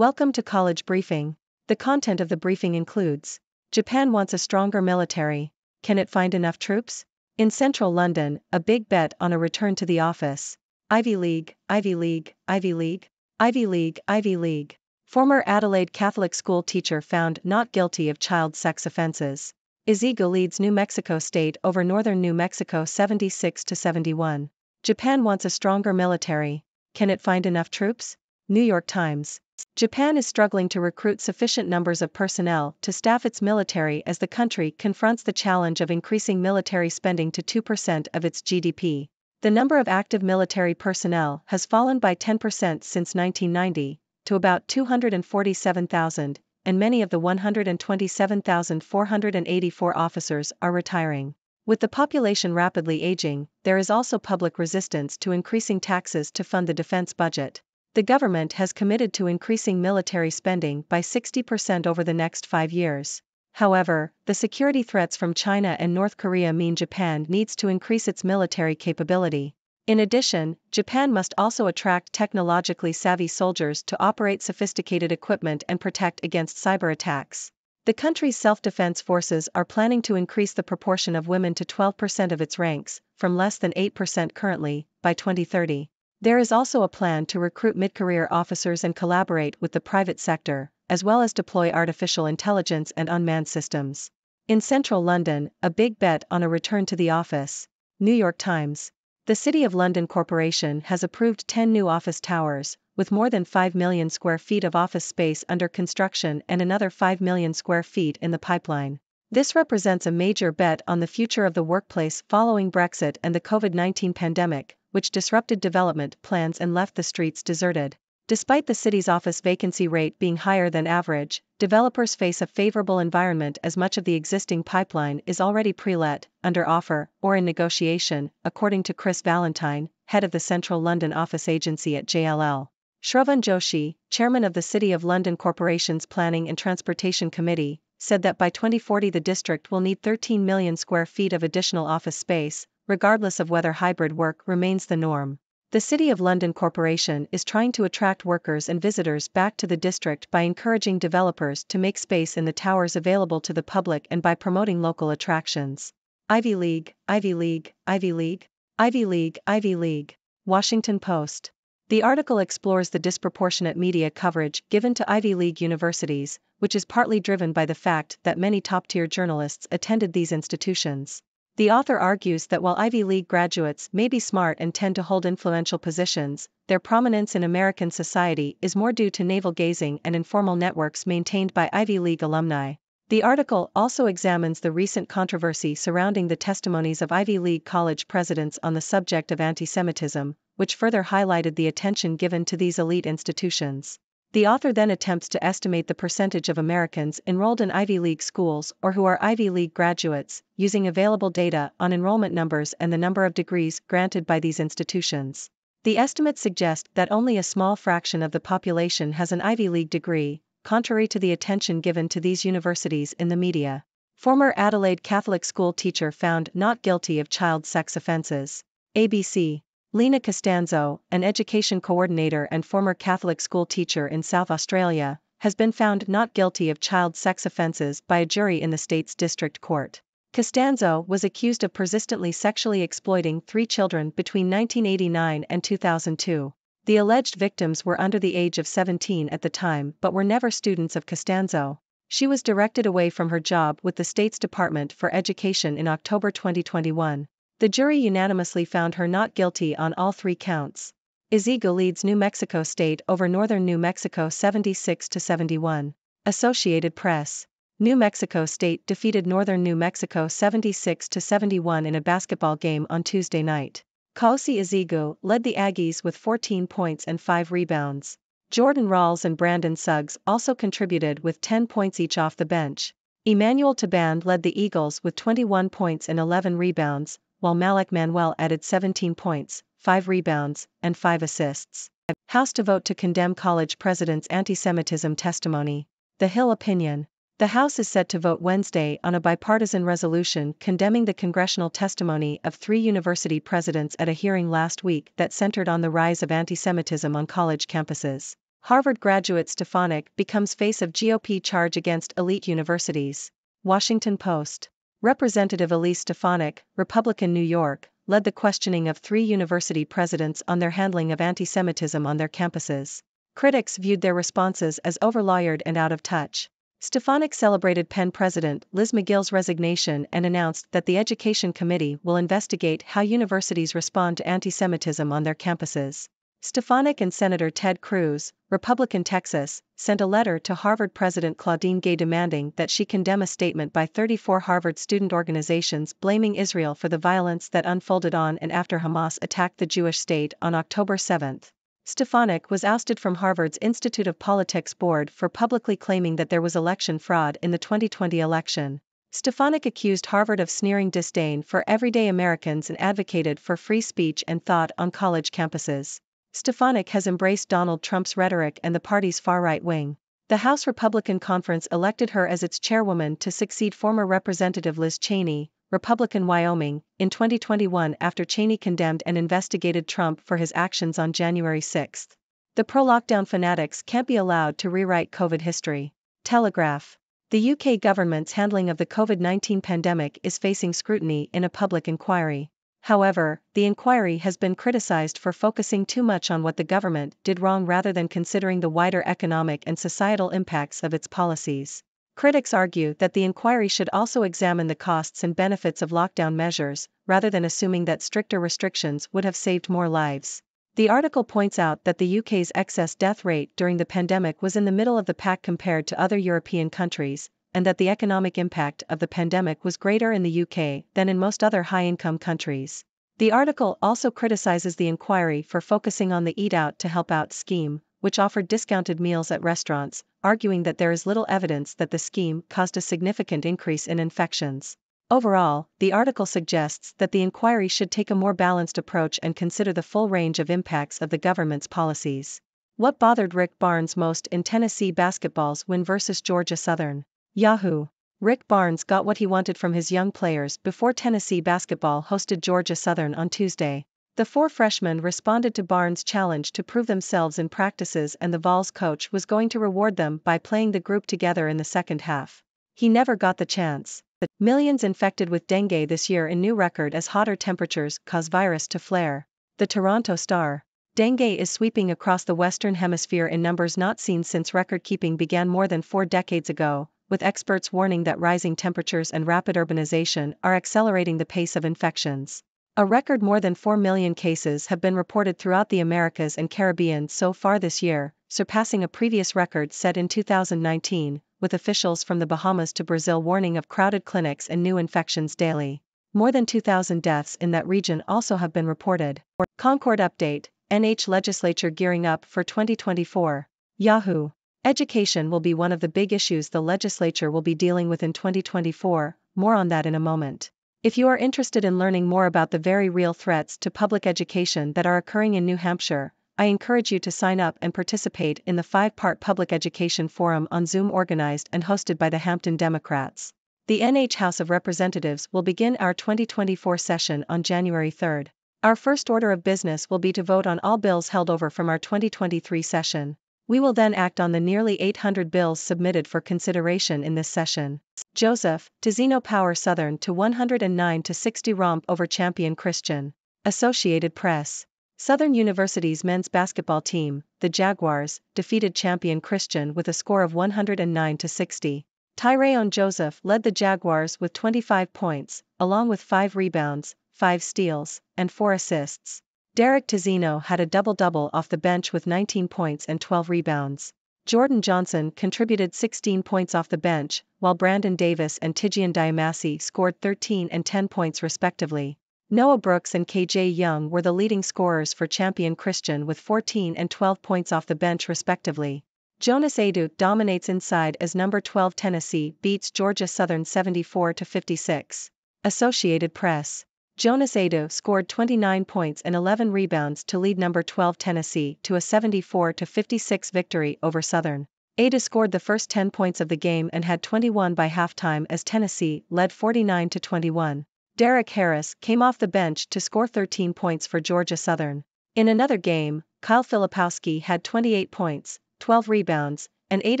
Welcome to College Briefing. The content of the briefing includes: Japan wants a stronger military. Can it find enough troops? In central London, a big bet on a return to the office. Ivy League, Ivy League, Ivy League, Ivy League, Ivy League. Former Adelaide Catholic school teacher found not guilty of child sex offenses. Hidalgo leads New Mexico State over northern New Mexico 76-71. Japan wants a stronger military. Can it find enough troops? New York Times. Japan is struggling to recruit sufficient numbers of personnel to staff its military as the country confronts the challenge of increasing military spending to 2% of its GDP. The number of active military personnel has fallen by 10% since 1990, to about 247,000, and many of the 127,484 officers are retiring. With the population rapidly aging, there is also public resistance to increasing taxes to fund the defense budget. The government has committed to increasing military spending by 60% over the next 5 years. However, the security threats from China and North Korea mean Japan needs to increase its military capability. In addition, Japan must also attract technologically savvy soldiers to operate sophisticated equipment and protect against cyber attacks. The country's self-defense forces are planning to increase the proportion of women to 12% of its ranks, from less than 8% currently, by 2030. There is also a plan to recruit mid-career officers and collaborate with the private sector, as well as deploy artificial intelligence and unmanned systems. In central London, a big bet on a return to the office. New York Times. The City of London Corporation has approved 10 new office towers, with more than 5 million square feet of office space under construction and another 5 million square feet in the pipeline. This represents a major bet on the future of the workplace following Brexit and the COVID-19 pandemic, which disrupted development plans and left the streets deserted. Despite the city's office vacancy rate being higher than average, developers face a favorable environment as much of the existing pipeline is already pre-let, under offer, or in negotiation, according to Chris Valentine, head of the Central London Office Agency at JLL. Shravan Joshi, chairman of the City of London Corporation's Planning and Transportation Committee, said that by 2040 the district will need 13 million square feet of additional office space, regardless of whether hybrid work remains the norm. The City of London Corporation is trying to attract workers and visitors back to the district by encouraging developers to make space in the towers available to the public and by promoting local attractions. Ivy League, Ivy League, Ivy League, Ivy League, Ivy League. Washington Post. The article explores the disproportionate media coverage given to Ivy League universities, which is partly driven by the fact that many top-tier journalists attended these institutions. The author argues that while Ivy League graduates may be smart and tend to hold influential positions, their prominence in American society is more due to navel-gazing and informal networks maintained by Ivy League alumni. The article also examines the recent controversy surrounding the testimonies of Ivy League college presidents on the subject of anti-Semitism, which further highlighted the attention given to these elite institutions. The author then attempts to estimate the percentage of Americans enrolled in Ivy League schools or who are Ivy League graduates, using available data on enrollment numbers and the number of degrees granted by these institutions. The estimates suggest that only a small fraction of the population has an Ivy League degree, contrary to the attention given to these universities in the media. Former Adelaide Catholic school teacher found not guilty of child sex offenses. ABC. Lena Costanzo, an education coordinator and former Catholic school teacher in South Australia, has been found not guilty of child sex offences by a jury in the state's district court. Costanzo was accused of persistently sexually exploiting 3 children between 1989 and 2002. The alleged victims were under the age of 17 at the time but were never students of Costanzo. She was directed away from her job with the state's Department for Education in October 2021. The jury unanimously found her not guilty on all 3 counts. Hidalgo leads New Mexico State over northern New Mexico 76-71. Associated Press. New Mexico State defeated northern New Mexico 76-71 in a basketball game on Tuesday night. Kaosi Hidalgo led the Aggies with 14 points and 5 rebounds. Jordan Rawls and Brandon Suggs also contributed with 10 points each off the bench. Emmanuel Taband led the Eagles with 21 points and 11 rebounds, while Malik Manuel added 17 points, 5 rebounds, and 5 assists. House to vote to condemn college president's anti-Semitism testimony. The Hill opinion. The House is set to vote Wednesday on a bipartisan resolution condemning the congressional testimony of 3 university presidents at a hearing last week that centered on the rise of anti-Semitism on college campuses. Harvard graduate Stefanik becomes face of GOP charge against elite universities. Washington Post. Representative Elise Stefanik, Republican New York, led the questioning of 3 university presidents on their handling of anti-Semitism on their campuses. Critics viewed their responses as overlawyered and out of touch. Stefanik celebrated Penn President Liz Magill's resignation and announced that the Education Committee will investigate how universities respond to anti-Semitism on their campuses. Stefanik and Senator Ted Cruz, Republican Texas, sent a letter to Harvard President Claudine Gay demanding that she condemn a statement by 34 Harvard student organizations blaming Israel for the violence that unfolded on and after Hamas attacked the Jewish state on October 7. Stefanik was ousted from Harvard's Institute of Politics board for publicly claiming that there was election fraud in the 2020 election. Stefanik accused Harvard of sneering disdain for everyday Americans and advocated for free speech and thought on college campuses. Stefanik has embraced Donald Trump's rhetoric and the party's far-right wing. The House Republican Conference elected her as its chairwoman to succeed former Representative Liz Cheney, Republican Wyoming, in 2021 after Cheney condemned and investigated Trump for his actions on January 6. The pro-lockdown fanatics can't be allowed to rewrite COVID history. Telegraph. The UK government's handling of the COVID-19 pandemic is facing scrutiny in a public inquiry. However, the inquiry has been criticized for focusing too much on what the government did wrong rather than considering the wider economic and societal impacts of its policies. Critics argue that the inquiry should also examine the costs and benefits of lockdown measures, rather than assuming that stricter restrictions would have saved more lives. The article points out that the UK's excess death rate during the pandemic was in the middle of the pack compared to other European countries, and that the economic impact of the pandemic was greater in the UK than in most other high-income countries. The article also criticizes the inquiry for focusing on the Eat Out to Help Out scheme, which offered discounted meals at restaurants, arguing that there is little evidence that the scheme caused a significant increase in infections. Overall, the article suggests that the inquiry should take a more balanced approach and consider the full range of impacts of the government's policies. What bothered Rick Barnes most in Tennessee basketball's win versus Georgia Southern? Yahoo! Rick Barnes got what he wanted from his young players before Tennessee basketball hosted Georgia Southern on Tuesday. The 4 freshmen responded to Barnes' challenge to prove themselves in practices, and the Vols coach was going to reward them by playing the group together in the second half. He never got the chance. Millions infected with dengue this year in new record as hotter temperatures cause virus to flare. The Toronto Star. Dengue is sweeping across the Western Hemisphere in numbers not seen since record-keeping began more than 4 decades ago, with experts warning that rising temperatures and rapid urbanization are accelerating the pace of infections. A record more than 4 million cases have been reported throughout the Americas and Caribbean so far this year, surpassing a previous record set in 2019, with officials from the Bahamas to Brazil warning of crowded clinics and new infections daily. More than 2,000 deaths in that region also have been reported. Concord update, NH legislature gearing up for 2024. Yahoo! Education will be one of the big issues the legislature will be dealing with in 2024, more on that in a moment. If you are interested in learning more about the very real threats to public education that are occurring in New Hampshire, I encourage you to sign up and participate in the 5-part Public Education Forum on Zoom organized and hosted by the Hampton Democrats. The NH House of Representatives will begin our 2024 session on January 3. Our first order of business will be to vote on all bills held over from our 2023 session. We will then act on the nearly 800 bills submitted for consideration in this session. Joseph, Tizino Power Southern to 109-60 romp over Champion Christian. Associated Press. Southern University's men's basketball team, the Jaguars, defeated Champion Christian with a score of 109-60. Tyreon Joseph led the Jaguars with 25 points, along with 5 rebounds, 5 steals, and 4 assists. Derek Tizino had a double-double off the bench with 19 points and 12 rebounds. Jordan Johnson contributed 16 points off the bench, while Brandon Davis and Tijian Diamasi scored 13 and 10 points respectively. Noah Brooks and KJ Young were the leading scorers for Champion Christian with 14 and 12 points off the bench respectively. Jonas Adu dominates inside as number 12 Tennessee beats Georgia Southern 74-56. Associated Press. Jonas Adu scored 29 points and 11 rebounds to lead number 12 Tennessee to a 74-56 victory over Southern. Adu scored the first 10 points of the game and had 21 by halftime as Tennessee led 49-21. Derek Harris came off the bench to score 13 points for Georgia Southern. In another game, Kyle Filipowski had 28 points, 12 rebounds, and 8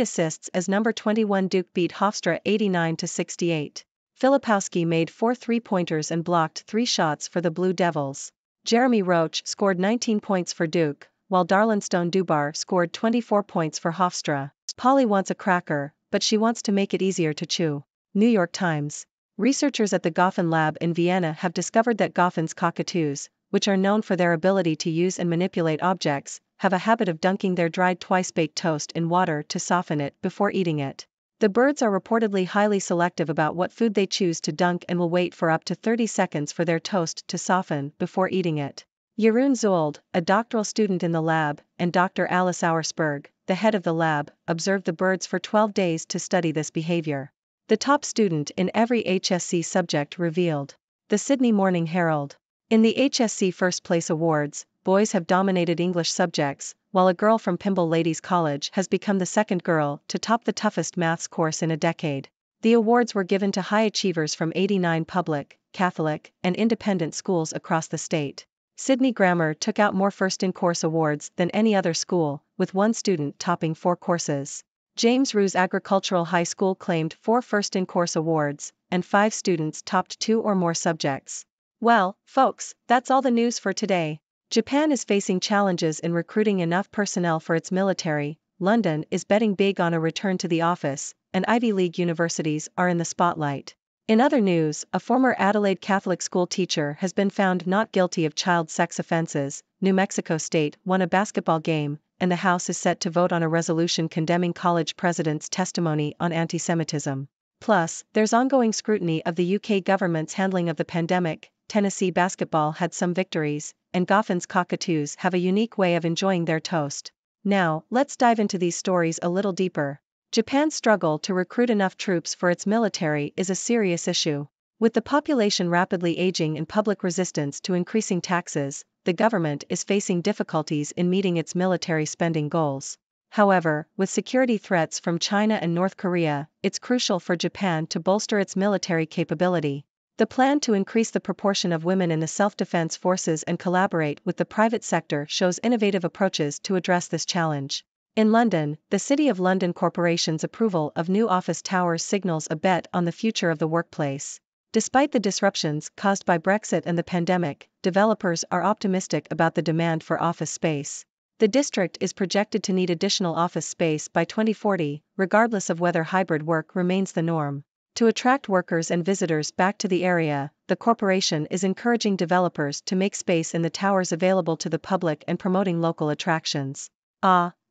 assists as number 21 Duke beat Hofstra 89-68. Filipowski made 4 three-pointers and blocked 3 shots for the Blue Devils. Jeremy Roach scored 19 points for Duke, while Darlinstone Dubar scored 24 points for Hofstra. Polly wants a cracker, but she wants to make it easier to chew. New York Times. Researchers at the Goffin Lab in Vienna have discovered that Goffin's cockatoos, which are known for their ability to use and manipulate objects, have a habit of dunking their dried twice-baked toast in water to soften it before eating it. The birds are reportedly highly selective about what food they choose to dunk and will wait for up to 30 seconds for their toast to soften before eating it. Jeroen Zold, a doctoral student in the lab, and Dr. Alice Auersberg, the head of the lab, observed the birds for 12 days to study this behavior. The top student in every HSC subject revealed. The Sydney Morning Herald. In the HSC First Place Awards, boys have dominated English subjects, while a girl from Pymble Ladies College has become the second girl to top the toughest maths course in a decade. The awards were given to high achievers from 89 public, Catholic, and independent schools across the state. Sydney Grammar took out more first-in-course awards than any other school, with one student topping 4 courses. James Roos Agricultural High School claimed 4 first-in-course awards, and 5 students topped 2 or more subjects. Well, folks, that's all the news for today. Japan is facing challenges in recruiting enough personnel for its military. London is betting big on a return to the office, and Ivy League universities are in the spotlight. In other news, a former Adelaide Catholic school teacher has been found not guilty of child sex offenses. New Mexico State won a basketball game, and the House is set to vote on a resolution condemning college presidents' testimony on anti-Semitism. Plus, there's ongoing scrutiny of the UK government's handling of the pandemic. Tennessee basketball had some victories, and Goffin's cockatoos have a unique way of enjoying their toast. Now, let's dive into these stories a little deeper. Japan's struggle to recruit enough troops for its military is a serious issue. With the population rapidly aging and public resistance to increasing taxes, the government is facing difficulties in meeting its military spending goals. However, with security threats from China and North Korea, it's crucial for Japan to bolster its military capability. The plan to increase the proportion of women in the self-defense forces and collaborate with the private sector shows innovative approaches to address this challenge. In London, the City of London Corporation's approval of new office towers signals a bet on the future of the workplace. Despite the disruptions caused by Brexit and the pandemic, developers are optimistic about the demand for office space. The district is projected to need additional office space by 2040, regardless of whether hybrid work remains the norm. To attract workers and visitors back to the area, the corporation is encouraging developers to make space in the towers available to the public and promoting local attractions.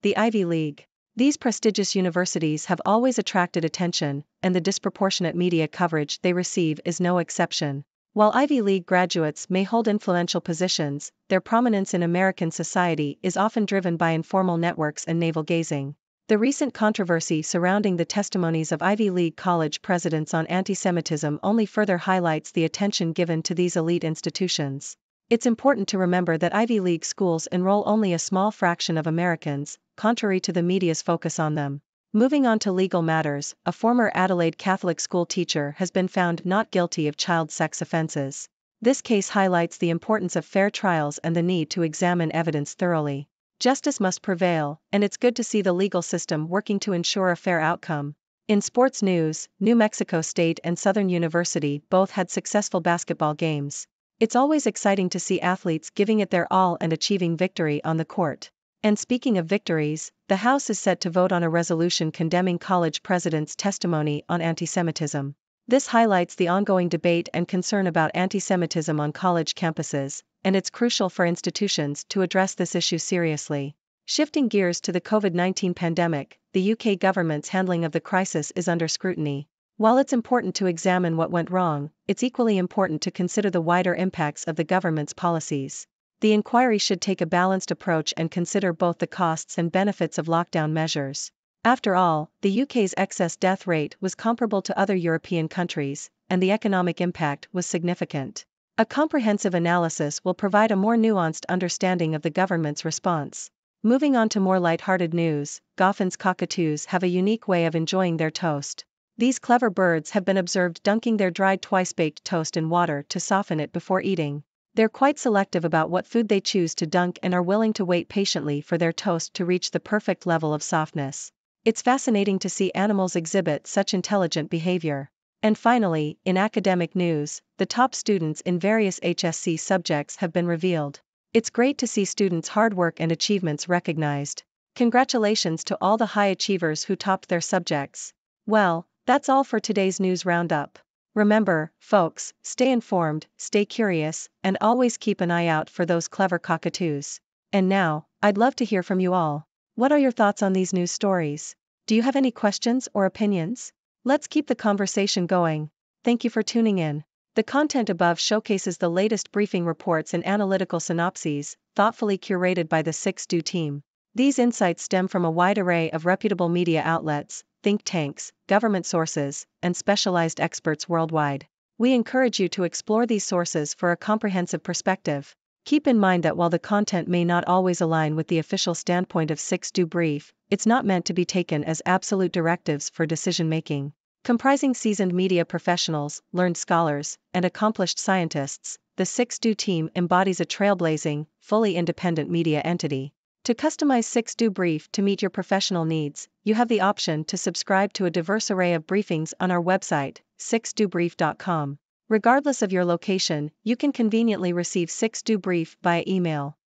The Ivy League. These prestigious universities have always attracted attention, and the disproportionate media coverage they receive is no exception. While Ivy League graduates may hold influential positions, their prominence in American society is often driven by informal networks and navel-gazing. The recent controversy surrounding the testimonies of Ivy League college presidents on anti-Semitism only further highlights the attention given to these elite institutions. It's important to remember that Ivy League schools enroll only a small fraction of Americans, contrary to the media's focus on them. Moving on to legal matters, a former Adelaide Catholic school teacher has been found not guilty of child sex offenses. This case highlights the importance of fair trials and the need to examine evidence thoroughly. Justice must prevail, and it's good to see the legal system working to ensure a fair outcome. In sports news, New Mexico State and Southern University both had successful basketball games. It's always exciting to see athletes giving it their all and achieving victory on the court. And speaking of victories, the House is set to vote on a resolution condemning college presidents' testimony on anti-Semitism. This highlights the ongoing debate and concern about anti-Semitism on college campuses, and it's crucial for institutions to address this issue seriously. Shifting gears to the COVID-19 pandemic, the UK government's handling of the crisis is under scrutiny. While it's important to examine what went wrong, it's equally important to consider the wider impacts of the government's policies. The inquiry should take a balanced approach and consider both the costs and benefits of lockdown measures. After all, the UK's excess death rate was comparable to other European countries, and the economic impact was significant. A comprehensive analysis will provide a more nuanced understanding of the government's response. Moving on to more lighthearted news, Goffin's cockatoos have a unique way of enjoying their toast. These clever birds have been observed dunking their dried twice-baked toast in water to soften it before eating. They're quite selective about what food they choose to dunk and are willing to wait patiently for their toast to reach the perfect level of softness. It's fascinating to see animals exhibit such intelligent behavior. And finally, in academic news, the top students in various HSC subjects have been revealed. It's great to see students' hard work and achievements recognized. Congratulations to all the high achievers who topped their subjects. Well, that's all for today's news roundup. Remember, folks, stay informed, stay curious, and always keep an eye out for those clever cockatoos. And now, I'd love to hear from you all. What are your thoughts on these news stories? Do you have any questions or opinions? Let's keep the conversation going. Thank you for tuning in. The content above showcases the latest briefing reports and analytical synopses, thoughtfully curated by the 6Do team. These insights stem from a wide array of reputable media outlets, think tanks, government sources, and specialized experts worldwide. We encourage you to explore these sources for a comprehensive perspective. Keep in mind that while the content may not always align with the official standpoint of 6Do Brief, it's not meant to be taken as absolute directives for decision-making. Comprising seasoned media professionals, learned scholars, and accomplished scientists, the 6Do team embodies a trailblazing, fully independent media entity. To customize 6Do Brief to meet your professional needs, you have the option to subscribe to a diverse array of briefings on our website, 6dobrief.com. Regardless of your location, you can conveniently receive 6Do Brief via email.